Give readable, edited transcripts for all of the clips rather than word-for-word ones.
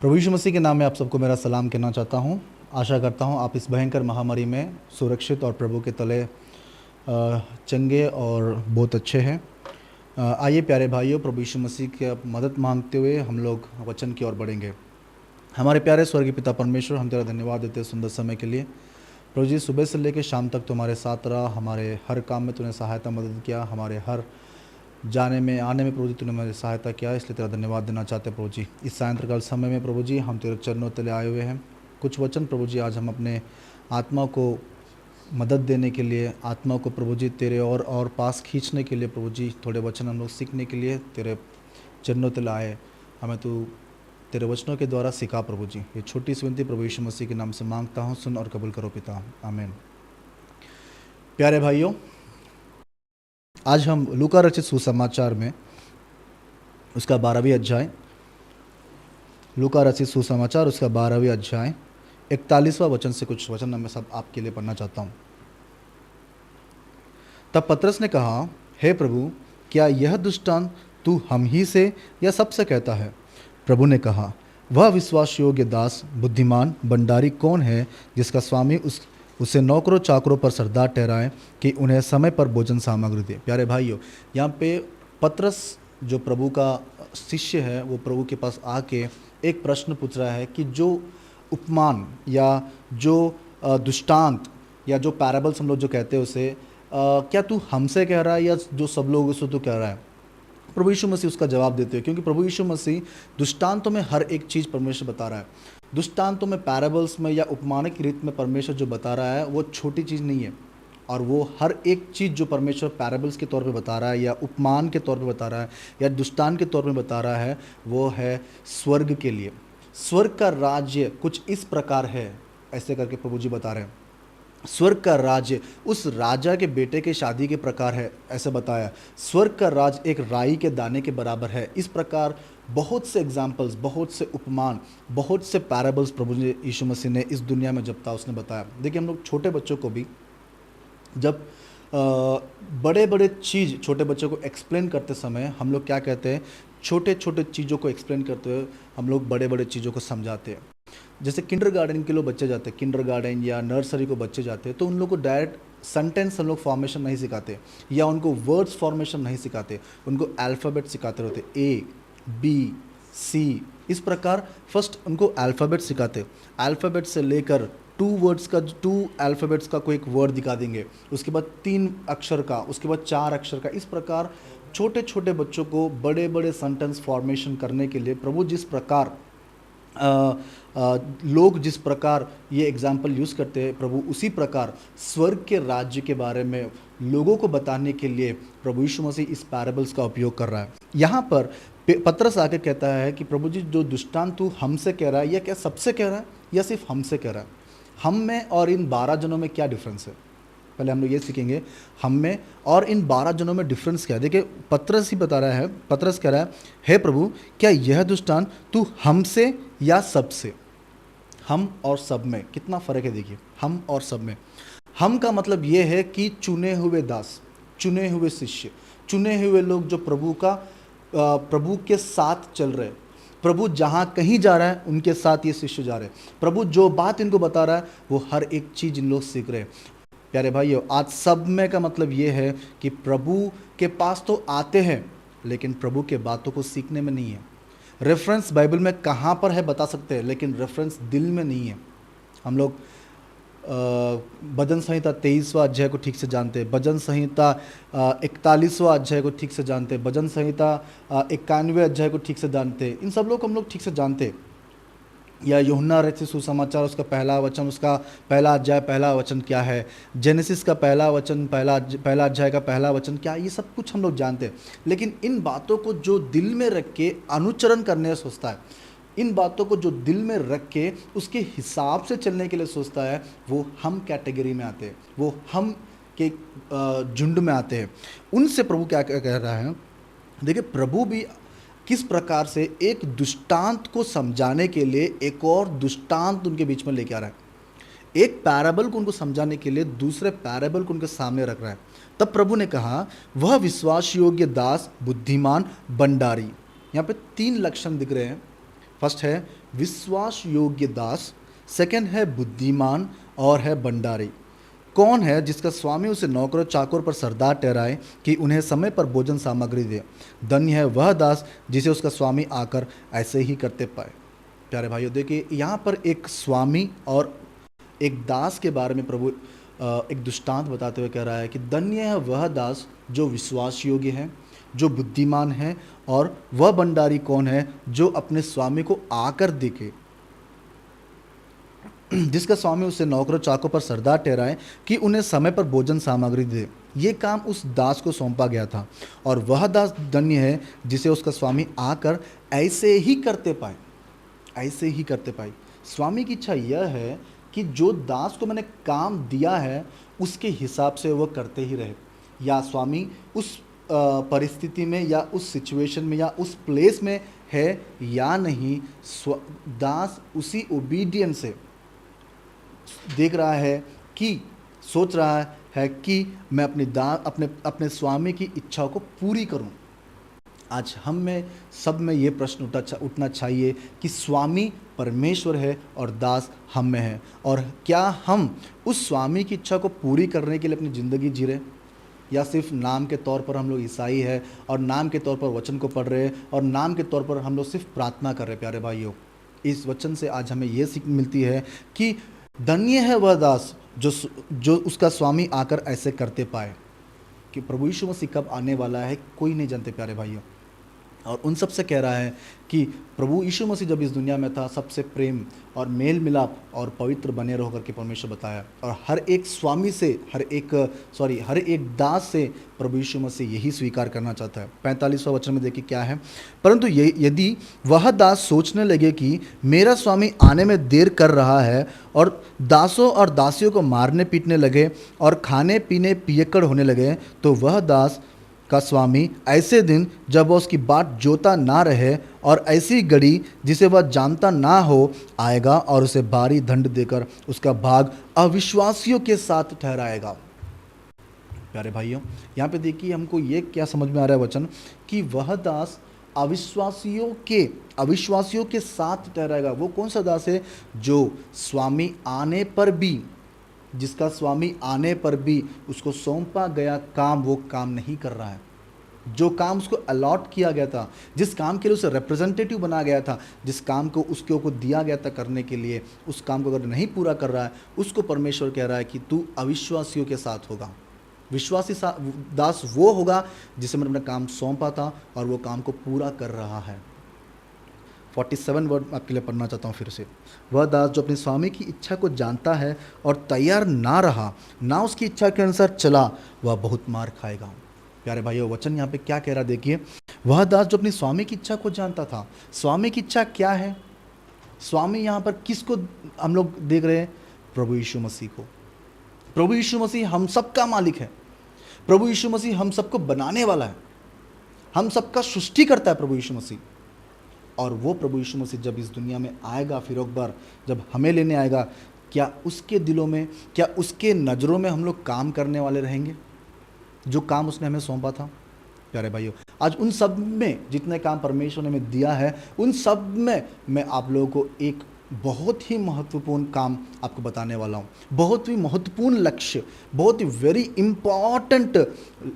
प्रभु यीशु मसीह के नाम में आप सबको मेरा सलाम कहना चाहता हूँ। आशा करता हूँ आप इस भयंकर महामारी में सुरक्षित और प्रभु के तले चंगे और बहुत अच्छे हैं। आइए प्यारे भाइयों, प्रभु यीशु मसीह की मदद मांगते हुए हम लोग वचन की ओर बढ़ेंगे। हमारे प्यारे स्वर्गीय पिता परमेश्वर, हम तेरा धन्यवाद देते हैं सुंदर समय के लिए। प्रभु जी, सुबह से लेकर शाम तक तुम्हारे साथ रहा, हमारे हर काम में तूने सहायता मदद किया, हमारे हर जाने में आने में प्रभु जी तूने मेरी सहायता किया, इसलिए तेरा धन्यवाद देना चाहते हैं। प्रभु जी, इस सायंत्रकाल समय में प्रभु जी हम तेरे चरणों तले आए हुए हैं। कुछ वचन प्रभु जी आज हम अपने आत्मा को मदद देने के लिए, आत्मा को प्रभु जी तेरे और पास खींचने के लिए, प्रभु जी थोड़े वचन हम लोग सीखने के लिए तेरे चरणों तले आए। हमें तू तेरे वचनों के द्वारा सिखा प्रभु जी। ये छोटी सी विनती प्रभु यीशु मसीह के नाम से मांगता हूँ, सुन और कबूल करो पिता, आमीन। प्यारे भाइयों, आज हम लूका रचित सुसमाचार में उसका 12वीं अध्याय, लूका रचित सुसमाचार उसका 12वीं अध्याय 41वां वचन से कुछ वचन मैं सब आपके लिए पढ़ना चाहता हूँ। तब पतरस ने कहा, हे प्रभु, क्या यह दृष्टांत तू हम ही से या सबसे कहता है? प्रभु ने कहा, वह विश्वास योग्य दास, बुद्धिमान भंडारी कौन है जिसका स्वामी उसे नौकरों चाकरों पर सरदार ठहराए कि उन्हें समय पर भोजन सामग्री दे। प्यारे भाइयों, यहाँ पे पतरस जो प्रभु का शिष्य है, वो प्रभु के पास आके एक प्रश्न पूछ रहा है कि जो उपमान या जो दृष्टांत या जो पैराबल्स हम लोग जो कहते हैं उसे क्या तू हमसे कह रहा है या जो सब लोग उससे तू कह रहा है? प्रभु यीशु मसीह उसका जवाब देते हैं, क्योंकि प्रभु यीशु मसीह दृष्टांतों में हर एक चीज़ परमेश्वर बता रहा है। दृष्टांतों में, पैराबल्स में या उपमानिक रीत में परमेश्वर जो बता रहा है वो छोटी चीज़ नहीं है, और वो हर एक चीज़ जो परमेश्वर पैराबल्स के तौर पे बता रहा है या उपमान के तौर पे बता रहा है या दृष्टांत के तौर पे बता रहा है, वो है स्वर्ग के लिए। स्वर्ग का राज्य कुछ इस प्रकार है, ऐसे करके प्रभु जी बता रहे हैं। स्वर्ग का राज्य उस राजा के बेटे के शादी के प्रकार है, ऐसे बताया। स्वर्ग का राज एक राई के दाने के बराबर है। इस प्रकार बहुत से एग्जाम्पल्स, बहुत से उपमान, बहुत से पैराबल्स प्रभु यीशु मसीह ने इस दुनिया में जब था उसने बताया। देखिए, हम लोग छोटे बच्चों को भी जब बड़े बड़े चीज़ छोटे बच्चों को एक्सप्लेन करते समय हम लोग क्या कहते हैं, छोटे छोटे चीज़ों को एक्सप्लेन करते हुए हम लोग बड़े बड़े चीज़ों को समझाते हैं। जैसे किंडरगार्टन के लोग बच्चे जाते हैं, किंडरगार्टन या नर्सरी को बच्चे जाते हैं, तो उन लोग को डायरेक्ट सेंटेंस हम लोग फॉर्मेशन नहीं सिखाते या उनको वर्ड्स फॉर्मेशन नहीं सिखाते, उनको अल्फ़ाबेट सिखाते रहते, ए बी सी, इस प्रकार फर्स्ट उनको अल्फ़ाबेट सिखाते। अल्फ़ाबेट से लेकर 2 वर्ड्स का, 2 अल्फ़ाबेट्स का कोई एक वर्ड दिखा देंगे, उसके बाद 3 अक्षर का, उसके बाद 4 अक्षर का। इस प्रकार छोटे छोटे बच्चों को बड़े बड़े सेंटेंस फॉर्मेशन करने के लिए प्रभु जिस प्रकार लोग जिस प्रकार ये एग्जाम्पल यूज़ करते हैं, प्रभु उसी प्रकार स्वर्ग के राज्य के बारे में लोगों को बताने के लिए प्रभु यीशु मसीह इस पैराबल्स का उपयोग कर रहा है। यहाँ पर पतरस आके कहता है कि प्रभु जी, जो दृष्टांत तू हमसे कह रहा है, या क्या सबसे कह रहा है या सिर्फ हमसे कह रहा है? हम में और इन 12 जनों में क्या डिफरेंस है? पहले हम लोग ये सीखेंगे, हम में और इन 12 जनों में डिफरेंस क्या है। देखिए, पतरस ही बता रहा है, पतरस कह रहा है, हे प्रभु, क्या यह दृष्टांत तू हमसे या सबसे? हम और सब में कितना फ़र्क है। देखिए, हम और सब में, हम का मतलब ये है कि चुने हुए दास, चुने हुए शिष्य, चुने हुए लोग जो प्रभु के साथ चल रहे। प्रभु जहाँ कहीं जा रहा है उनके साथ ये शिष्य जा रहे हैं। प्रभु जो बात इनको बता रहा है वो हर एक चीज़ इन लोग सीख रहे हैं। प्यारे भाइयों, आज सब में का मतलब ये है कि प्रभु के पास तो आते हैं लेकिन प्रभु के बातों को सीखने में नहीं है। रेफरेंस बाइबल में कहाँ पर है बता सकते हैं, लेकिन रेफरेंस दिल में नहीं है। हम लोग भजन संहिता 23वां अध्याय को ठीक से जानते हैं, भजन संहिता 41वां अध्याय को ठीक से जानते हैं, भजन संहिता 91वें अध्याय को ठीक से जानते हैं। इन सब लोग को हम लोग ठीक से जानते हैं। या यूहन्ना रचित सुसमाचार उसका पहला वचन, उसका पहला अध्याय पहला वचन क्या है, जेनेसिस का पहला वचन, पहला अध्याय का पहला वचन क्या, ये सब कुछ हम लोग जानते हैं। लेकिन इन बातों को जो दिल में रख के अनुचरण करने सोचता है, इन बातों को जो दिल में रख के उसके हिसाब से चलने के लिए सोचता है, वो हम कैटेगरी में आते हैं, वो हम के झुंड में आते हैं। उनसे प्रभु क्या कह रहा है? देखिए, प्रभु भी किस प्रकार से एक दृष्टांत को समझाने के लिए एक और दृष्टांत उनके बीच में लेके आ रहा है। एक पैराबल को उनको समझाने के लिए दूसरे पैराबल को उनके सामने रख रहा है। तब प्रभु ने कहा, वह विश्वास योग्य दास, बुद्धिमान भंडारी। यहाँ पे 3 लक्षण दिख रहे हैं। फर्स्ट है विश्वास योग्य दास, सेकंड है बुद्धिमान और है भंडारी। कौन है जिसका स्वामी उसे नौकर चाकर पर सरदार ठहराए कि उन्हें समय पर भोजन सामग्री दे। धन्य है वह दास जिसे उसका स्वामी आकर ऐसे ही करते पाए। प्यारे भाइयों, देखिए यहाँ पर एक स्वामी और एक दास के बारे में प्रभु एक दृष्टांत बताते हुए कह रहा है कि धन्य है वह दास जो विश्वास योग्य है, जो बुद्धिमान है, और वह भंडारी कौन है जो अपने स्वामी को आकर देखे, जिसका स्वामी उसे नौकरों चाकों पर सरदार ठहराए कि उन्हें समय पर भोजन सामग्री दे। ये काम उस दास को सौंपा गया था, और वह दास धन्य है जिसे उसका स्वामी आकर ऐसे ही करते पाए, ऐसे ही करते पाए। स्वामी की इच्छा यह है कि जो दास को मैंने काम दिया है उसके हिसाब से वह करते ही रहे, या स्वामी उस परिस्थिति में या उस सिचुएशन में या उस प्लेस में है या नहीं, दास उसी ओबीडियंस से देख रहा है कि सोच रहा है कि मैं अपने स्वामी की इच्छाओं को पूरी करूं। आज हम में सब में ये प्रश्न उठना चाहिए कि स्वामी परमेश्वर है और दास हम में है, और क्या हम उस स्वामी की इच्छा को पूरी करने के लिए अपनी ज़िंदगी जी रहे, या सिर्फ नाम के तौर पर हम लोग ईसाई है और नाम के तौर पर वचन को पढ़ रहे हैं और नाम के तौर पर हम लोग सिर्फ प्रार्थना कर रहे हैं। प्यारे भाइयों, इस वचन से आज हमें ये सीख मिलती है कि धन्य है वह दास जो उसका स्वामी आकर ऐसे करते पाए। कि प्रभु यीशु मसीह कब आने वाला है कोई नहीं जानते प्यारे भाइयों, और उन सब से कह रहा है कि प्रभु यीशु मसीह जब इस दुनिया में था सबसे प्रेम और मेल मिलाप और पवित्र बने रहो करके परमेश्वर बताया, और हर एक स्वामी से हर एक दास से प्रभु यीशु मसीह यही स्वीकार करना चाहता है। 45वां वचन में देखिए क्या है, परंतु यदि वह दास सोचने लगे कि मेरा स्वामी आने में देर कर रहा है, और दासों और दासियों को मारने पीटने लगे और खाने पीने पियक्कड़ होने लगे, तो वह दास का स्वामी ऐसे दिन जब वह उसकी बात जोता ना रहे और ऐसी घड़ी जिसे वह जानता ना हो आएगा और उसे भारी दंड देकर उसका भाग अविश्वासियों के साथ ठहराएगा। प्यारे भाइयों, यहाँ पे देखिए हमको ये क्या समझ में आ रहा है वचन, कि वह दास अविश्वासियों के साथ ठहराएगा। वो कौन सा दास है? जो स्वामी आने पर भी, जिसका स्वामी आने पर भी उसको सौंपा गया काम वो काम नहीं कर रहा है, जो काम उसको अलॉट किया गया था, जिस काम के लिए उसे रिप्रेजेंटेटिव बना गया था, जिस काम को उसको दिया गया था करने के लिए, उस काम को अगर नहीं पूरा कर रहा है, उसको परमेश्वर कह रहा है कि तू अविश्वासियों के साथ होगा। विश्वासी दास वो होगा जिसे मैंने अपना काम सौंपा था और वो काम को पूरा कर रहा है। 47 वर्ड आपके लिए पढ़ना चाहता हूँ फिर से। वह दास जो अपने स्वामी की इच्छा को जानता है और तैयार ना रहा, ना उसकी इच्छा के अनुसार चला, वह बहुत मार खाएगा। प्यारे भाइयों, वचन यहाँ पे क्या कह रहा देखिए, वह दास जो अपने स्वामी की इच्छा को जानता था। स्वामी की इच्छा क्या है? स्वामी यहाँ पर किसको हम लोग देख रहे हैं? प्रभु यीशु मसीह को। प्रभु यीशु मसीह हम सबका मालिक है। प्रभु यीशु मसीह हम सबको बनाने वाला है, हम सबका सृष्टि करता है प्रभु यीशु मसीह। और वो प्रभु यीशु मसीह जब इस दुनिया में आएगा, फिर एक बार जब हमें लेने आएगा, क्या उसके दिलों में, क्या उसके नज़रों में हम लोग काम करने वाले रहेंगे जो काम उसने हमें सौंपा था? प्यारे भाइयों, आज उन सब में जितने काम परमेश्वर ने हमें दिया है, उन सब में मैं आप लोगों को एक बहुत ही महत्वपूर्ण काम आपको बताने वाला हूँ। बहुत ही महत्वपूर्ण लक्ष्य, बहुत ही वेरी इंपॉर्टेंट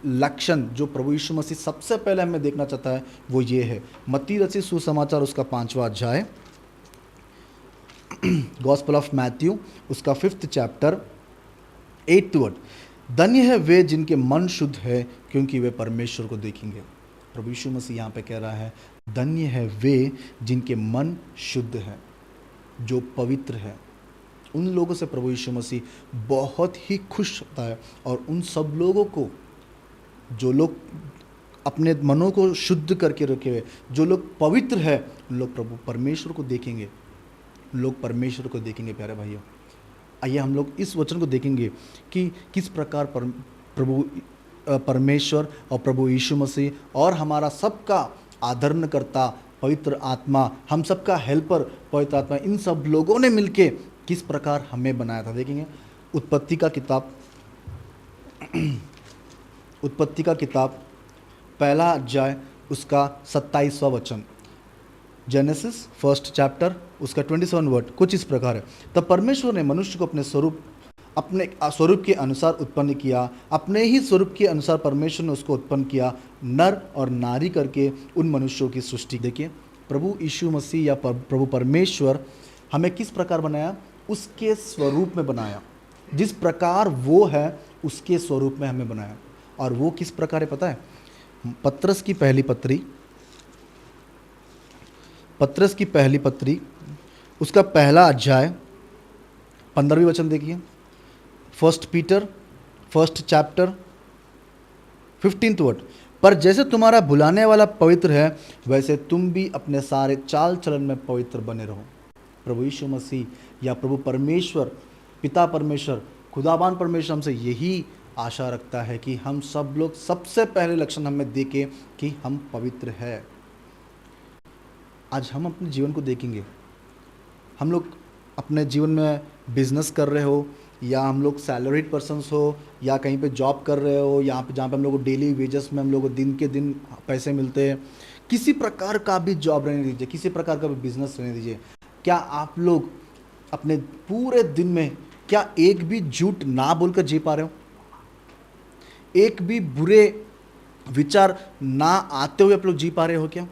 लक्षण जो प्रभु यीशु मसीह सबसे पहले हमें देखना चाहता है, वो ये है। मत्ती रचित सुसमाचार उसका 5वां अध्याय, गॉस्पेल ऑफ मैथ्यू उसका 5th चैप्टर 8th वर्ड, धन्य है वे जिनके मन शुद्ध है क्योंकि वे परमेश्वर को देखेंगे। प्रभु यीशु मसीह यहाँ पे कह रहा है, धन्य है वे जिनके मन शुद्ध है, जो पवित्र है। उन लोगों से प्रभु यीशु मसीह बहुत ही खुश होता है, और उन सब लोगों को जो लोग अपने मनों को शुद्ध करके रखे हुए, जो लोग पवित्र है, उन लोग प्रभु परमेश्वर को देखेंगे, लोग परमेश्वर को देखेंगे। प्यारे भाइयों, आइए हम लोग इस वचन को देखेंगे कि किस प्रकार प्रभु परमेश्वर और प्रभु यीशु मसीह और हमारा सबका आदरणकर्ता पवित्र आत्मा, हम सबका हेल्पर पवित्र आत्मा, इन सब लोगों ने मिलके किस प्रकार हमें बनाया था। देखेंगे उत्पत्ति का किताब 1 अध्याय उसका 27वां वचन। जेनेसिस फर्स्ट चैप्टर उसका 27 वर्ड कुछ इस प्रकार है, तब परमेश्वर ने मनुष्य को अपने स्वरूप के अनुसार उत्पन्न किया, अपने ही स्वरूप के अनुसार परमेश्वर ने उसको उत्पन्न किया, नर और नारी करके उन मनुष्यों की सृष्टि। देखिए, प्रभु यीशु मसीह या प्रभु परमेश्वर हमें किस प्रकार बनाया? उसके स्वरूप में बनाया। जिस प्रकार वो है उसके स्वरूप में हमें बनाया। और वो किस प्रकार है पता है? पत्रस की पहली पत्री उसका पहला अध्याय 15वीं वचन देखिए। First Peter first chapter 15th word, पर जैसे तुम्हारा बुलाने वाला पवित्र है वैसे तुम भी अपने सारे चाल चलन में पवित्र बने रहो। प्रभु यीशु मसीह या प्रभु परमेश्वर, पिता परमेश्वर, खुदाबान परमेश्वर हमसे यही आशा रखता है कि हम सब लोग सबसे पहले लक्षण हमें देखें कि हम पवित्र है। आज हम अपने जीवन को देखेंगे, हम लोग अपने जीवन में बिजनेस कर रहे हो या हम लोग सैलरीड पर्सन्स हो या कहीं पे जॉब कर रहे हो, यहाँ पे जहाँ पे हम लोग को डेली वेजेस में हम लोग को दिन के दिन पैसे मिलते हैं, किसी प्रकार का भी जॉब रहने दीजिए, किसी प्रकार का भी बिजनेस रहने दीजिए, क्या आप लोग अपने पूरे दिन में क्या एक भी झूठ ना बोलकर जी पा रहे हो? एक भी बुरे विचार ना आते हुए आप लोग जी पा रहे हो क्या?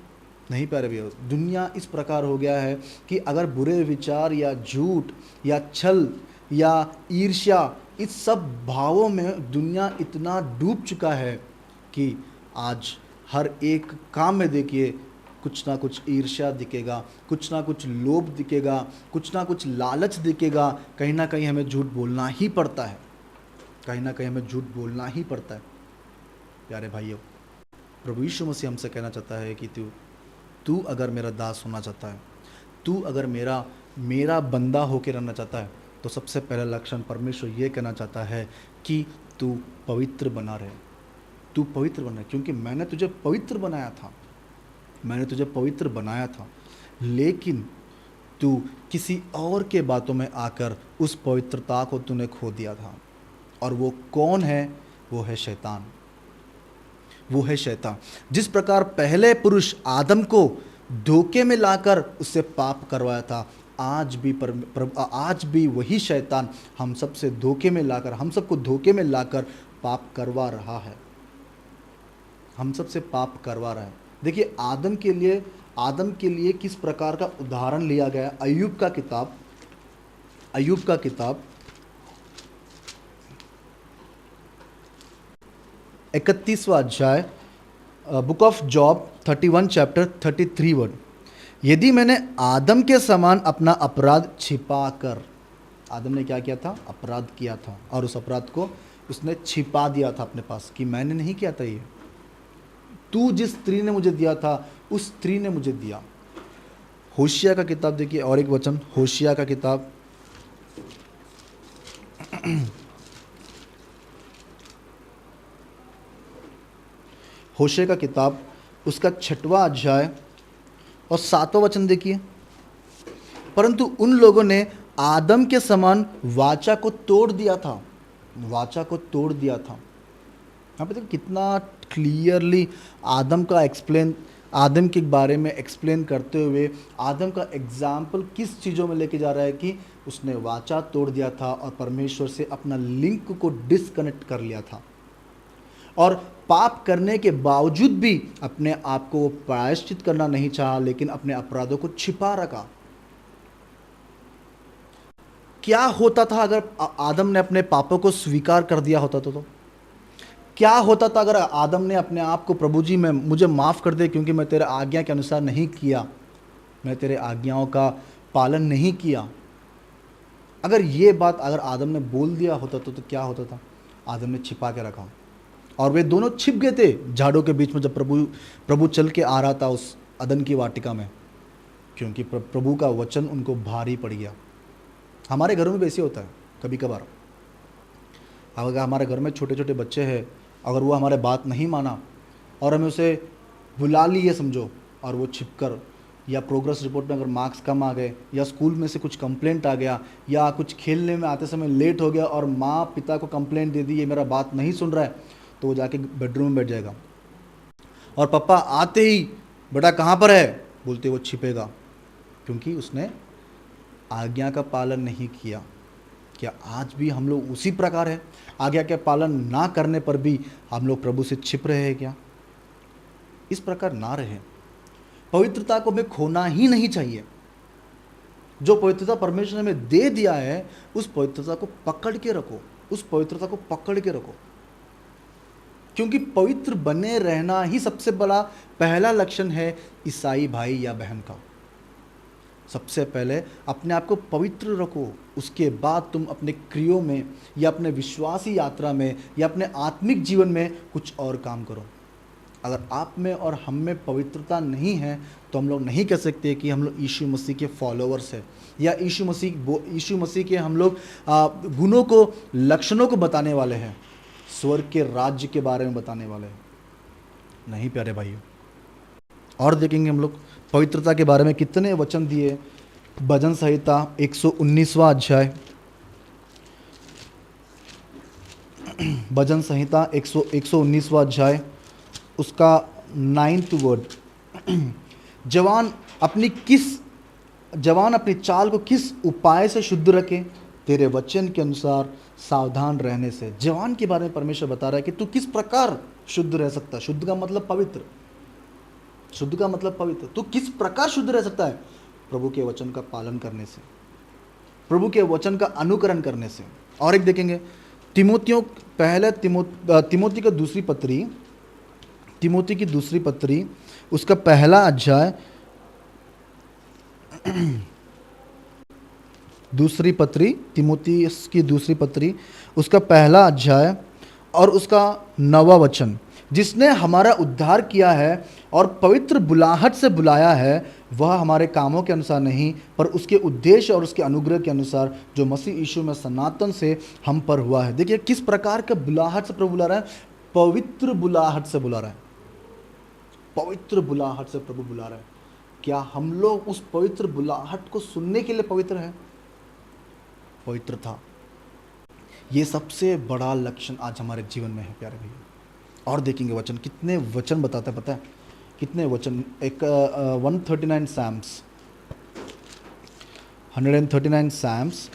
नहीं पा रहे भैया। दुनिया इस प्रकार हो गया है कि अगर बुरे विचार या झूठ या छल या ईर्ष्या, इस सब भावों में दुनिया इतना डूब चुका है कि आज हर एक काम में देखिए कुछ ना कुछ ईर्ष्या दिखेगा, कुछ ना कुछ लोभ दिखेगा, कुछ ना कुछ लालच दिखेगा। कहीं ना कहीं हमें झूठ बोलना ही पड़ता है, कहीं ना कहीं हमें झूठ बोलना ही पड़ता है। प्यारे भाइयों, प्रभु यीशु मसीह हमसे कहना चाहता है कि तू अगर मेरा दास होना चाहता है, तू अगर मेरा बंदा होकर रहना चाहता है, तो सबसे पहला लक्षण परमेश्वर ये कहना चाहता है कि तू पवित्र बना रहे। तू पवित्र बना, क्योंकि मैंने तुझे पवित्र बनाया था, मैंने तुझे पवित्र बनाया था, लेकिन तू किसी और के बातों में आकर उस पवित्रता को तूने खो दिया था। और वो कौन है? वो है शैतान। वो है शैतान। जिस प्रकार पहले पुरुष आदम को धोखे में लाकर उससे पाप करवाया था, आज भी वही शैतान हम सबसे धोखे में लाकर, हम सबको धोखे में लाकर पाप करवा रहा है, हम सबसे पाप करवा रहा है। देखिए, आदम के लिए किस प्रकार का उदाहरण लिया गया। अय्यूब का किताब 31वां अध्याय, book of job 31 chapter 33 word, यदि मैंने आदम के समान अपना अपराध छिपा कर, आदम ने क्या किया था? अपराध किया था, और उस अपराध को उसने छिपा दिया था अपने पास कि मैंने नहीं किया था, ये तू जिस स्त्री ने मुझे दिया था उस स्त्री ने मुझे दिया। होशिया का किताब देखिए, और एक वचन, होशिया का किताब होशे का किताब उसका 6वां अध्याय और 7वां वचन देखिए, परंतु उन लोगों ने आदम के समान वाचा को तोड़ दिया था, वाचा को तोड़ दिया था। यहाँ पे देखिए कितना क्लियरली आदम के बारे में एक्सप्लेन करते हुए आदम का एग्जाम्पल किस चीज़ों में लेके जा रहा है कि उसने वाचा तोड़ दिया था और परमेश्वर से अपना लिंक को डिस्कनेक्ट कर लिया था, और पाप करने के बावजूद भी अपने आप को प्रायश्चित करना नहीं चाहा, लेकिन अपने अपराधों को छिपा रखा। क्या होता था अगर आदम ने अपने पापों को स्वीकार कर दिया होता तो क्या होता था अगर आदम ने अपने आप को, प्रभु जी मैं मुझे माफ़ कर दे क्योंकि मैं तेरे आज्ञा के अनुसार नहीं किया, मैं तेरे आज्ञाओं का पालन नहीं किया, अगर ये बात अगर आदम ने बोल दिया होता तो क्या होता था? आदम ने छिपा के रखा और वे दोनों छिप गए थे झाड़ों के बीच में जब प्रभु चल के आ रहा था उस अदन की वाटिका में, क्योंकि प्रभु का वचन उनको भारी पड़ गया। हमारे घरों में भी ऐसे होता है कभी कभार। अगर हमारे घर में छोटे छोटे बच्चे हैं, अगर वो हमारे बात नहीं माना और हमें उसे बुला लिए समझो, और वो छिपकर, या प्रोग्रेस रिपोर्ट में अगर मार्क्स कम आ गए, या स्कूल में से कुछ कंप्लेंट आ गया, या कुछ खेलने में आते समय लेट हो गया और माँ पिता को कंप्लेंट दे दी ये मेरा बात नहीं सुन रहा है, तो वो जाके बेडरूम में बैठ जाएगा और पापा आते ही बेटा कहाँ पर है, बोलते वो छिपेगा, क्योंकि उसने आज्ञा का पालन नहीं किया। क्या आज भी हम लोग उसी प्रकार है? आज्ञा के पालन ना करने पर भी हम लोग प्रभु से छिप रहे हैं क्या? इस प्रकार ना रहे। पवित्रता को हमें खोना ही नहीं चाहिए। जो पवित्रता परमेश्वर ने हमें दे दिया है, उस पवित्रता को पकड़ के रखो, उस पवित्रता को पकड़ के रखो, क्योंकि पवित्र बने रहना ही सबसे बड़ा पहला लक्षण है ईसाई भाई या बहन का। सबसे पहले अपने आप को पवित्र रखो, उसके बाद तुम अपने क्रियों में या अपने विश्वासी यात्रा में या अपने आत्मिक जीवन में कुछ और काम करो। अगर आप में और हम में पवित्रता नहीं है तो हम लोग नहीं कह सकते कि हम लोग यीशु मसीह के फॉलोअर्स हैं, या यीशु मसीह के हम लोग गुणों को, लक्षणों को बताने वाले हैं, स्वर्ग के राज्य के बारे में बताने वाले हैं। नहीं प्यारे भाइयों। और देखेंगे हम लोग पवित्रता के बारे में कितने वचन दिए। भजन संहिता 119वां अध्याय, भजन संहिता 119वां अध्याय, उसका 9th वर्ड, जवान अपनी चाल को किस उपाय से शुद्ध रखे, तेरे वचन के अनुसार सावधान रहने से। जवान के बारे में परमेश्वर बता रहा है कि तू किस प्रकार शुद्ध रह सकता है। शुद्ध का मतलब पवित्र, शुद्ध का मतलब पवित्र। तू किस प्रकार शुद्ध रह सकता है? प्रभु के वचन का पालन करने से, प्रभु के वचन का अनुकरण करने से। और एक देखेंगे तिमोथी की दूसरी पत्री, उसका पहला अध्याय, तिमोथी की दूसरी पत्री, उसका पहला अध्याय और उसका 9वां वचन, जिसने हमारा उद्धार किया है और पवित्र बुलाहट से बुलाया है, वह हमारे कामों के अनुसार नहीं पर उसके उद्देश्य और उसके अनुग्रह के अनुसार जो मसीह यीशु में सनातन से हम पर हुआ है। देखिए किस प्रकार का बुलाहट से प्रभु बुला रहा है। पवित्र बुलाहट से बुला रहा है, पवित्र बुलाहट से प्रभु बुला रहा है। क्या हम लोग उस पवित्र बुलाहट को सुनने के लिए पवित्र हैं? पवित्र था, ये सबसे बड़ा लक्षण आज हमारे जीवन में है प्यारे भैया। और देखेंगे वचन, कितने वचन बताता है, पता है कितने वचन। एक 139 साम्स, 139 साम्स,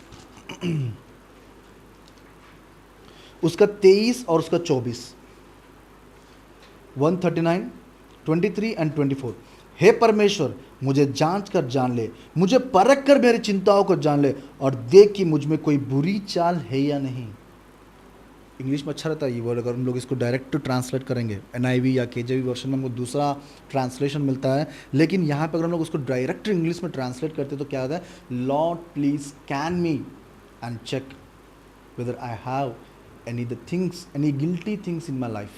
उसका 23 और उसका 24, 139, 23 एंड 24। हे परमेश्वर, मुझे जांच कर जान ले, मुझे परख कर मेरी चिंताओं को जान ले और देख कि मुझ में कोई बुरी चाल है या नहीं। इंग्लिश में अच्छा रहता है ये वर्ड। अगर हम लोग इसको डायरेक्ट ट्रांसलेट करेंगे NIV या KJV वर्जन में हमको दूसरा ट्रांसलेशन मिलता है, लेकिन यहाँ पे अगर हम लोग उसको डायरेक्ट इंग्लिश में ट्रांसलेट करते तो क्या होता है? Lord please scan me and check whether I have any guilty things in my life.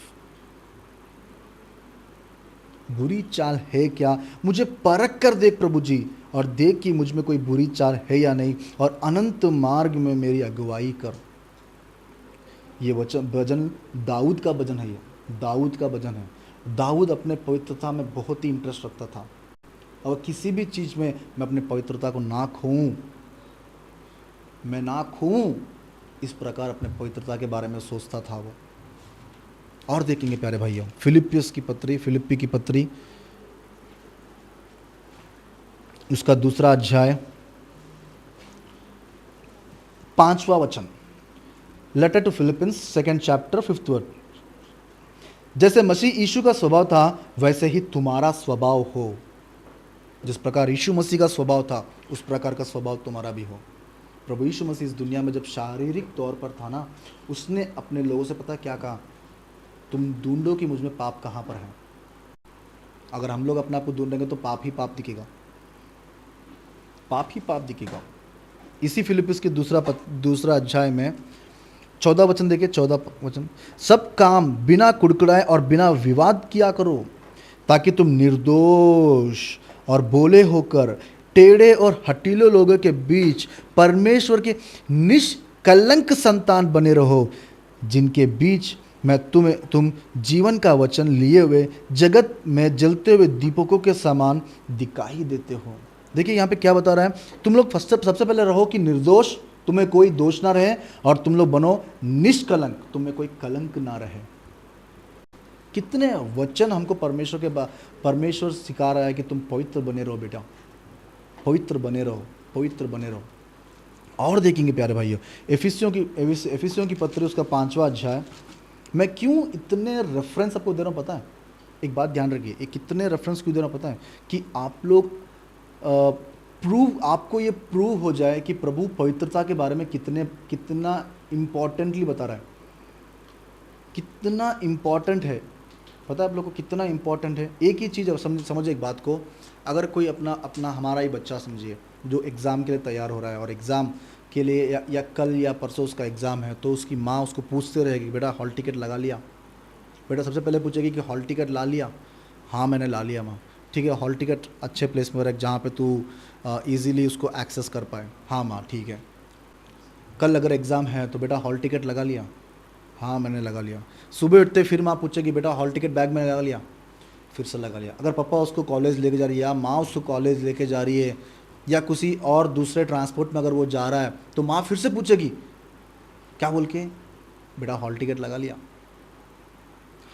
बुरी चाल है क्या, मुझे परख कर देख प्रभु जी, और देख कि मुझ में कोई बुरी चाल है या नहीं, और अनंत मार्ग में मेरी अगुवाई कर। ये भजन दाऊद का भजन है, ये दाऊद का भजन है। दाऊद अपने पवित्रता में बहुत ही इंटरेस्ट रखता था, और किसी भी चीज़ में मैं अपने पवित्रता को ना खोऊं, मैं ना खोऊं, इस प्रकार अपने पवित्रता के बारे में सोचता था वो। और देखेंगे प्यारे भाइयों फिलिप्पी की पत्री, उसका दूसरा अध्याय, 5वां वचन, letter to Philippians 2nd chapter 5th word. जैसे मसीह यीशु का स्वभाव था वैसे ही तुम्हारा स्वभाव हो। जिस प्रकार यीशु मसीह का स्वभाव था उस प्रकार का स्वभाव तुम्हारा भी हो। प्रभु यीशु मसीह इस दुनिया में जब शारीरिक तौर पर था ना, उसने अपने लोगों से पता क्या कहा? तुम ढूंढो कि मुझ में पाप कहाँ पर है। अगर हम लोग अपने आप को ढूंढेंगे तो पाप ही पाप दिखेगा, पाप ही पाप दिखेगा। इसी फिलिपियंस के दूसरा अध्याय में 14 वचन देखिए, 14 वचन, सब काम बिना कुड़कुड़ाए और बिना विवाद किया करो, ताकि तुम निर्दोष और भोले होकर टेढ़े और हठीले लोगों के बीच परमेश्वर के निष्कलंक संतान बने रहो, जिनके बीच मैं तुम जीवन का वचन लिए हुए जगत में जलते हुए दीपकों के समान दिखाई देते हो। देखिए यहाँ पे क्या बता रहा है? तुम लोग सबसे पहले रहो कि निर्दोष, तुम्हें कोई दोष ना रहे, और तुम लोग बनो निष्कलंक, तुम्हें कोई कलंक ना रहे। कितने वचन हमको परमेश्वर सिखा रहा है कि तुम पवित्र बने रहो बेटा, पवित्र बने रहो, पवित्र बने रहो। और देखेंगे प्यारे भाइयों, एफिसियों की पत्री उसका 5वां अध्याय। मैं क्यों इतने रेफरेंस आपको दे रहा हूँ पता है? एक बात ध्यान रखिए, ये कितने रेफरेंस क्यों दे रहा हूँ पता है? कि आप लोग आपको ये प्रूव हो जाए कि प्रभु पवित्रता के बारे में कितना इम्पोर्टेंटली बता रहा है, कितना इम्पोर्टेंट है। पता है आप लोग को कितना इम्पोर्टेंट है? एक ही चीज़ समझो एक बात को, अगर कोई अपना हमारा ही बच्चा समझिए जो एग्ज़ाम के लिए तैयार हो रहा है, और एग्ज़ाम के लिए या कल या परसों उसका एग्ज़ाम है, तो उसकी माँ उसको पूछते रहेगी बेटा हॉल टिकट लगा लिया? बेटा सबसे पहले पूछेगी कि हॉल टिकट ला लिया? हाँ मैंने ला लिया माँ। ठीक है, हॉल टिकट अच्छे प्लेस में रख जहाँ पे तू ईज़िली उसको एक्सेस कर पाए। हाँ माँ ठीक है। कल अगर एग्ज़ाम है तो बेटा हॉल टिकट लगा लिया? हाँ मैंने लगा लिया। सुबह उठते फिर माँ पूछेगी बेटा हॉल टिकट बैग में लगा लिया? फिर से लगा लिया। अगर पापा उसको कॉलेज लेके जा रही है या माँ उसको कॉलेज लेके जा रही है या किसी और दूसरे ट्रांसपोर्ट में अगर वो जा रहा है, तो माँ फिर से पूछेगी क्या बोल के, बेटा हॉल टिकट लगा लिया?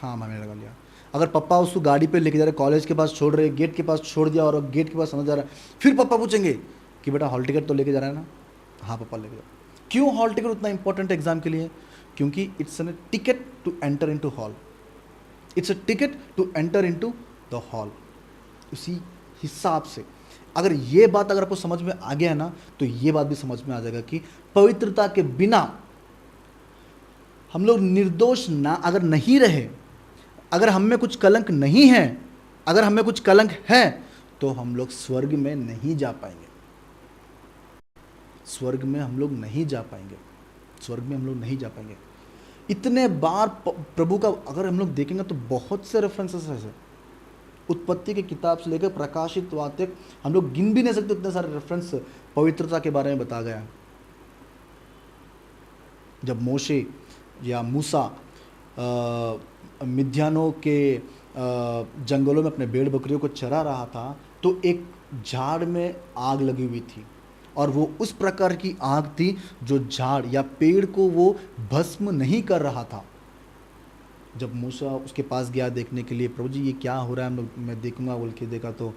हाँ मैंने लगा लिया। अगर पापा उसको गाड़ी पे लेके जा रहे, कॉलेज के पास छोड़ रहे, गेट के पास छोड़ दिया और गेट के पास समझ जा रहा है, फिर पापा पूछेंगे कि बेटा हॉल टिकट तो लेके जा रहा है ना? हाँ पापा लेके जा। क्यों हॉल टिकट उतना इंपॉर्टेंट है एग्जाम के लिए? क्योंकि it's an ticket to enter into hall, it's a ticket to enter into the hall. उसी हिसाब से अगर ये बात अगर आपको समझ में आ गया है ना, तो ये बात भी समझ में आ जाएगा कि पवित्रता के बिना हम लोग निर्दोष ना अगर नहीं रहे, अगर हम में कुछ कलंक नहीं है, अगर हमें कुछ कलंक है, तो हम लोग स्वर्ग में नहीं जा पाएंगे। स्वर्ग में हम लोग नहीं जा पाएंगे, स्वर्ग में हम लोग नहीं जा पाएंगे। इतने बार प्रभु का अगर हम लोग देखेंगे तो बहुत से रेफरेंसेस है, उत्पत्ति की किताब से लेकर प्रकाशित वाक्य तक हम लोग गिन भी नहीं सकते, इतने सारे रेफरेंस पवित्रता के बारे में बता गया है। जब मोशे या मूसा मिद्यानों के जंगलों में अपने भेड़ बकरियों को चरा रहा था, तो एक झाड़ में आग लगी हुई थी, और वो उस प्रकार की आग थी जो झाड़ या पेड़ को वो भस्म नहीं कर रहा था। जब मूसा उसके पास गया देखने के लिए, प्रभु जी ये क्या हो रहा है, मैं देखूंगा बोल के देखा, तो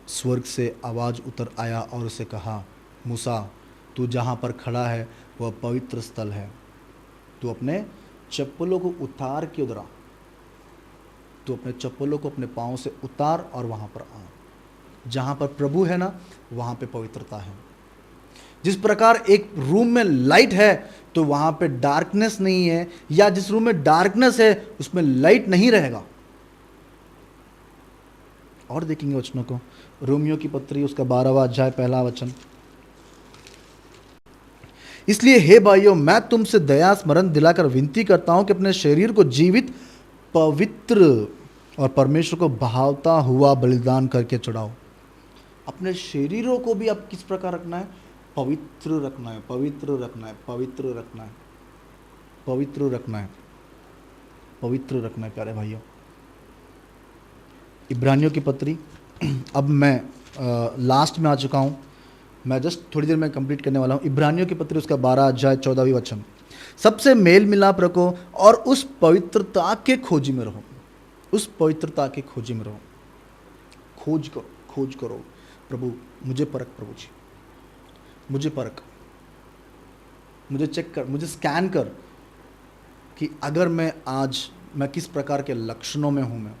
स्वर्ग से आवाज़ उतर आया और उसे कहा, मूसा तू जहाँ पर खड़ा है वह पवित्र स्थल है, तू अपने चप्पलों को उतार के उधर आ, तू अपने चप्पलों को अपने पाँव से उतार और वहाँ पर आ। जहाँ पर प्रभु है ना, वहाँ पे पवित्रता है। जिस प्रकार एक रूम में लाइट है तो वहाँ पे डार्कनेस नहीं है, या जिस रूम में डार्कनेस है उसमें लाइट नहीं रहेगा। और देखेंगे वचनों को, रोमियो की पत्री उसका 12वां अध्याय 1 वचन। इसलिए हे भाइयों, मैं तुमसे दया स्मरण दिलाकर विनती करता हूं कि अपने शरीर को जीवित, पवित्र और परमेश्वर को भावता हुआ बलिदान करके चढ़ाओ। अपने शरीरों को भी आप किस प्रकार रखना है? पवित्र रखना है, पवित्र रखना है, पवित्र रखना है, पवित्र रखना है, पवित्र रखना है प्यारे भाइयों। इब्रानियों की पत्री, अब मैं लास्ट में आ चुका हूँ, मैं जस्ट थोड़ी देर में कंप्लीट करने वाला हूँ। इब्रानियों की पत्री उसका 12 अध्याय 14वां वचन। सबसे मेल मिलाप रखो और उस पवित्रता के खोजी में रहो, उस पवित्रता के खोजी में रहो। खोज करो, खोज करो, प्रभु मुझे परख, प्रभु जी मुझे परख, मुझे चेक कर, मुझे स्कैन कर कि अगर मैं किस प्रकार के लक्षणों में हूँ, मैं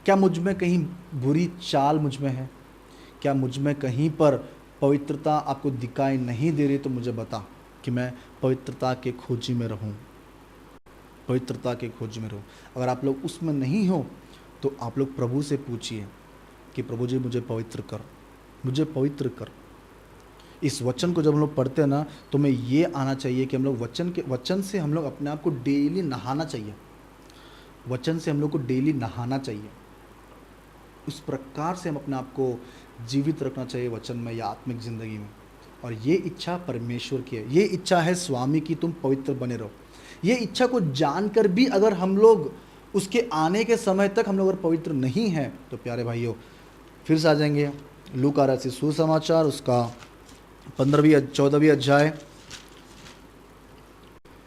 क्या मुझ में कहीं बुरी चाल मुझ में है, क्या मुझ में कहीं पर पवित्रता आपको दिखाई नहीं दे रही, तो मुझे बता कि मैं पवित्रता के खोजी में रहूं, पवित्रता के खोजी में रहूं। अगर आप लोग उसमें नहीं हो तो आप लोग प्रभु से पूछिए कि प्रभु जी मुझे पवित्र कर, मुझे पवित्र कर। इस वचन को जब हम लोग पढ़ते हैं ना, तो हमें ये आना चाहिए कि हम लोग वचन से हम लोग अपने आप को डेली नहाना चाहिए, वचन से हम लोग को डेली नहाना चाहिए। उस प्रकार से हम अपने आप को जीवित रखना चाहिए वचन में या आत्मिक ज़िंदगी में। और ये इच्छा परमेश्वर की है, ये इच्छा है स्वामी की, तुम पवित्र बने रहो। ये इच्छा को जानकर भी अगर हम लोग उसके आने के समय तक हम लोग अगर पवित्र नहीं हैं, तो प्यारे भाइयों फिर से आ जाएंगे लूका रचित सुसमाचार उसका 14वां अध्याय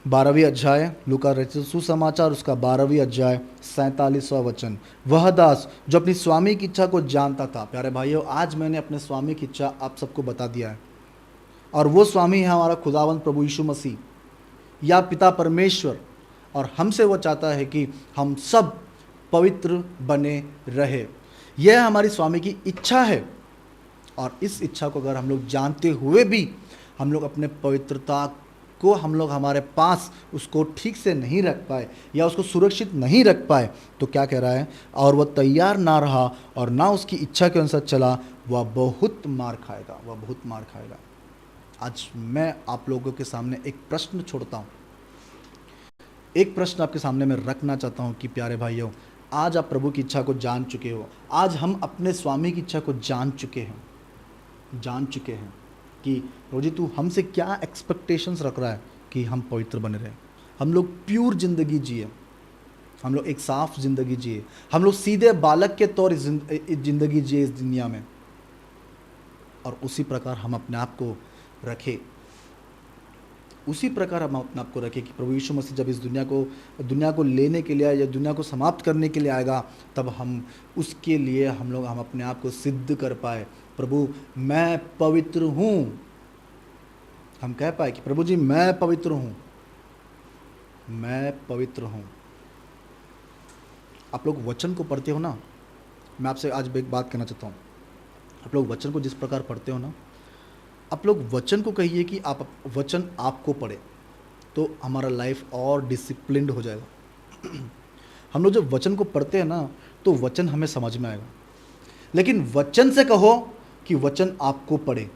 12वीं अध्याय लूका रचित सुसमाचार, उसका 12वीं अध्याय 47वां वचन। वह दास जो अपनी स्वामी की इच्छा को जानता था। प्यारे भाइयों, आज मैंने अपने स्वामी की इच्छा आप सबको बता दिया है, और वो स्वामी है हमारा खुदावंद प्रभु यीशु मसीह या पिता परमेश्वर, और हमसे वो चाहता है कि हम सब पवित्र बने रहे। यह हमारी स्वामी की इच्छा है, और इस इच्छा को अगर हम लोग जानते हुए भी हम लोग अपने पवित्रता को हम लोग हमारे पास उसको ठीक से नहीं रख पाए या उसको सुरक्षित नहीं रख पाए, तो क्या कह रहा है, और वह तैयार ना रहा और ना उसकी इच्छा के अनुसार चला, वह बहुत मार खाएगा, वह बहुत मार खाएगा। आज मैं आप लोगों के सामने एक प्रश्न छोड़ता हूँ, एक प्रश्न आपके सामने मैं रखना चाहता हूँ कि प्यारे भाइयों, आज आप प्रभु की इच्छा को जान चुके हो, आज हम अपने स्वामी की इच्छा को जान चुके हैं कि प्रभु जी तू हमसे क्या एक्सपेक्टेशंस रख रहा है कि हम पवित्र बने रहें, हम लोग प्योर जिंदगी जिए, हम लोग एक साफ जिंदगी जिए, हम लोग सीधे बालक के तौर जिंदगी जिए इस दुनिया में, और उसी प्रकार हम अपने आप को रखें, उसी प्रकार हम अपने आप को रखें कि प्रभु यीशु मसीह जब इस दुनिया को लेने के लिए या दुनिया को समाप्त करने के लिए आएगा, तब हम उसके लिए हम अपने आप को सिद्ध कर पाए, प्रभु मैं पवित्र हूँ, हम कह पाए कि प्रभु जी मैं पवित्र हूँ, मैं पवित्र हूँ। आप लोग वचन को पढ़ते हो ना, मैं आपसे आज एक बात कहना चाहता हूँ, आप लोग वचन को जिस प्रकार पढ़ते हो ना, आप लोग वचन को कहिए कि आप वचन आपको पढ़े, तो हमारा लाइफ और डिसिप्लिन्ड हो जाएगा। हम लोग जब वचन को पढ़ते हैं ना, तो वचन हमें समझ में आएगा, लेकिन वचन से कहो कि वचन आपको पढ़े,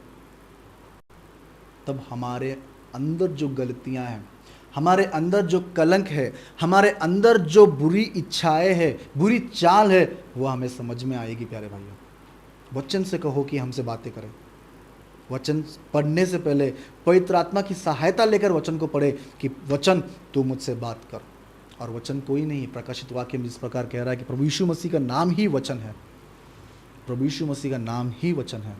तब हमारे अंदर जो गलतियां हैं, हमारे अंदर जो कलंक है, हमारे अंदर जो बुरी इच्छाएं है, बुरी चाल है, वो हमें समझ में आएगी। प्यारे भाइयों, वचन से कहो कि हमसे बातें करें, वचन पढ़ने से पहले पवित्र आत्मा की सहायता लेकर वचन को पढ़े कि वचन तू मुझसे बात कर। और वचन कोई नहीं, प्रकाशित वाक्य में जिस प्रकार कह रहा है कि प्रभु यीशु मसीह का नाम ही वचन है, प्रभु यीशु मसीह का नाम ही वचन है।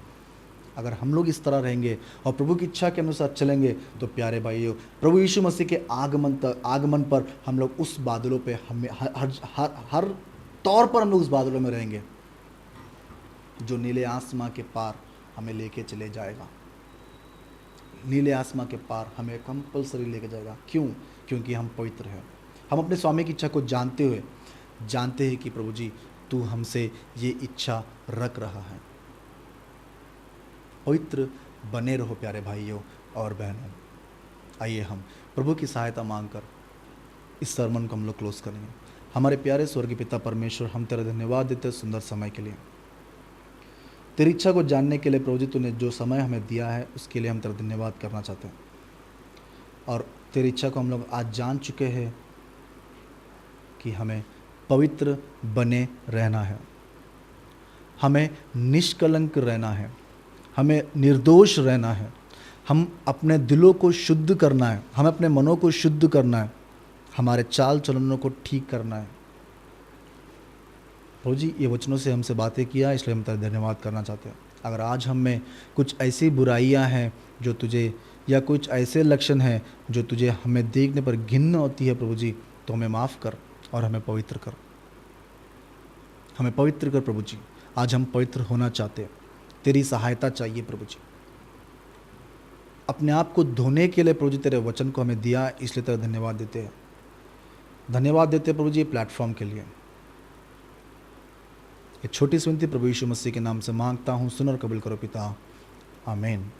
अगर हम लोग इस तरह रहेंगे और प्रभु की इच्छा के अनुसार चलेंगे, तो प्यारे भाइयों, प्रभु यीशु मसीह के आगमन पर हम लोग उस बादलों पे हमें हर तौर पर हम लोग उस बादलों में रहेंगे जो नीले आसमां के पार हमें लेके चले जाएगा। नीले आसमां के पार हमें कंपलसरी लेके जाएगा। क्यों? क्योंकि हम पवित्र हैं। हम अपने स्वामी की इच्छा को जानते हैं कि प्रभु जी तू हमसे ये इच्छा रख रहा है। पवित्र बने रहो प्यारे भाइयों और बहनों। आइए हम प्रभु की सहायता मांगकर इस सरमन को हम लोग क्लोज करेंगे। हमारे प्यारे स्वर्गीय पिता परमेश्वर, हम तेरा धन्यवाद देते हैं सुंदर समय के लिए, तेरी इच्छा को जानने के लिए। प्रभु जी तूने जो समय हमें दिया है उसके लिए हम तेरा धन्यवाद करना चाहते हैं, और तेरी इच्छा को हम लोग आज जान चुके हैं कि हमें पवित्र बने रहना है, हमें निष्कलंक रहना है, हमें निर्दोष रहना है, हम अपने दिलों को शुद्ध करना है, हमें अपने मनों को शुद्ध करना है, हमारे चाल चलनों को ठीक करना है। प्रभु जी ये वचनों से हमसे बातें किया, इसलिए हम तेरा धन्यवाद करना चाहते हैं। अगर आज हम में कुछ ऐसी बुराइयां हैं जो तुझे, या कुछ ऐसे लक्षण हैं जो तुझे हमें देखने पर घिन्न होती है, प्रभु जी तो हमें माफ़ कर और हमें पवित्र कर, हमें पवित्र कर प्रभु जी। आज हम पवित्र होना चाहते हैं, तेरी सहायता चाहिए प्रभु जी। अपने आप को धोने के लिए प्रभु जी तेरे वचन को हमें दिया, इसलिए तेरा धन्यवाद देते हैं। धन्यवाद देते हैं प्रभु जी प्लेटफॉर्म के लिए। एक छोटी सी विनती प्रभु यीशु मसीह के नाम से मांगता हूँ, सुन और कबूल करो पिता, आमीन।